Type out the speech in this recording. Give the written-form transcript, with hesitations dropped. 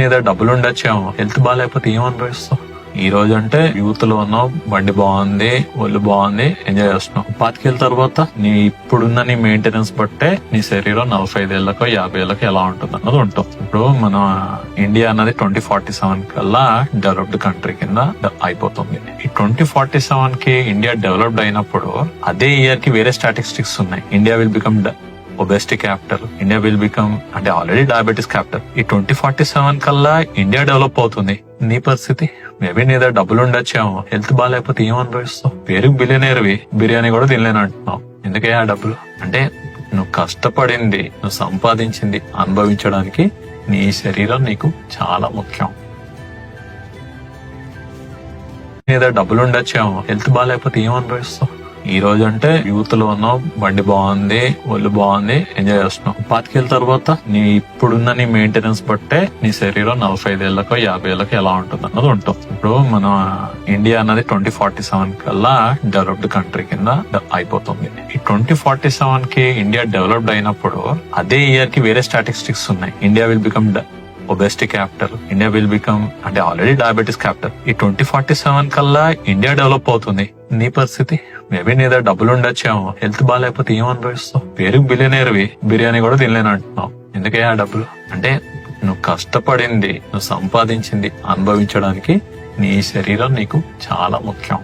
నీ దగ్గర డబ్బులు ఉండొచ్చేమో, హెల్త్ బాగాలేకపోతే ఏం అనుభవిస్తావు? ఈ రోజు అంటే యూత్ లో ఉన్నావు, బండి బాగుంది, ఒళ్ళు బాగుంది, ఎంజాయ్ చేస్తున్నావు. పాతికేళ్ళ తర్వాత నీ ఇప్పుడున్న నీ మెయింటెనెన్స్ బట్టే నీ శరీరం 45 ఏళ్లకో 50 ఏళ్లకో ఎలా ఉంటుంది అన్నది ఉంటుంది. ఇప్పుడు మన ఇండియా అన్నది 2047 కల్లా డెవలప్డ్ కంట్రీ కింద అయిపోతుంది. ఈ 2047 కి ఇండియా డెవలప్డ్ అయినప్పుడు అదే ఇయర్ కి వేరే స్టాటిస్టిక్స్ ఉన్నాయి. India will become obesity capital, India will become అంటే ఆల్రెడీ డయాబెటీస్ క్యాపిటల్. ఈ 2047 కల్లా ఇండియా డెవలప్ అవుతుంది. నీ పరిస్థితి? మేబీ నీ దగ్గర డబ్బులు ఉండొచ్చేమో, హెల్త్ బాగాలేకపోతే ఏం అనుభవిస్తావు? పేరుకి బిలియనీర్వి, బిర్యానీ కూడా తినలేను అంటున్నావు. ఎందుకే ఆ డబ్బులు? అంటే నువ్వు కష్టపడింది, నువ్వు సంపాదించింది అనుభవించడానికి నీ శరీరం నీకు చాలా ముఖ్యం. నీ దగ్గర డబ్బులు ఉండొచ్చేమో, హెల్త్ బాగాలేకపోతే ఏం అనుభవిస్తావు? ఈ రోజు అంటే యూత్ లో ఉన్నావు, బండి బాగుంది, ఒళ్ళు బాగుంది, ఎంజాయ్ చేస్తున్నావు. పాతికేళ్ళ తర్వాత నీ ఇప్పుడున్న నీ మెయింటెనెన్స్ బట్టే నీ శరీరం 45 ఏళ్లకో 50 ఏళ్లకో ఎలా ఉంటుంది అన్నది ఉంటుంది. ఇప్పుడు మన ఇండియా అన్నది 2047 కల్లా డెవలప్డ్ కంట్రీ కింద అయిపోతుంది. ఈ 2047 కి ఇండియా డెవలప్డ్ అయినప్పుడు అదే ఇయర్ కి వేరే స్టాటిస్టిక్స్ ఉన్నాయి. India will become obesity capital, India will become అంటే ఆల్రెడీ డయాబెటీస్ క్యాపిటల్. ఈ 2047 కల్లా ఇండియా డెవలప్ అవుతుంది. నీ పరిస్థితి? మేబీ నీ దగ్గర డబ్బులు ఉండొచ్చేమో, హెల్త్ బాగాలేకపోతే ఏం అనుభవిస్తావు? పేరుకి బిలియనీర్వి, బిర్యానీ కూడా తినలేను అంటున్నావు. ఎందుకే ఆ డబ్బులు? అంటే నువ్వు కష్టపడింది, నువ్వు సంపాదించింది అనుభవించడానికి నీ శరీరం నీకు చాలా ముఖ్యం.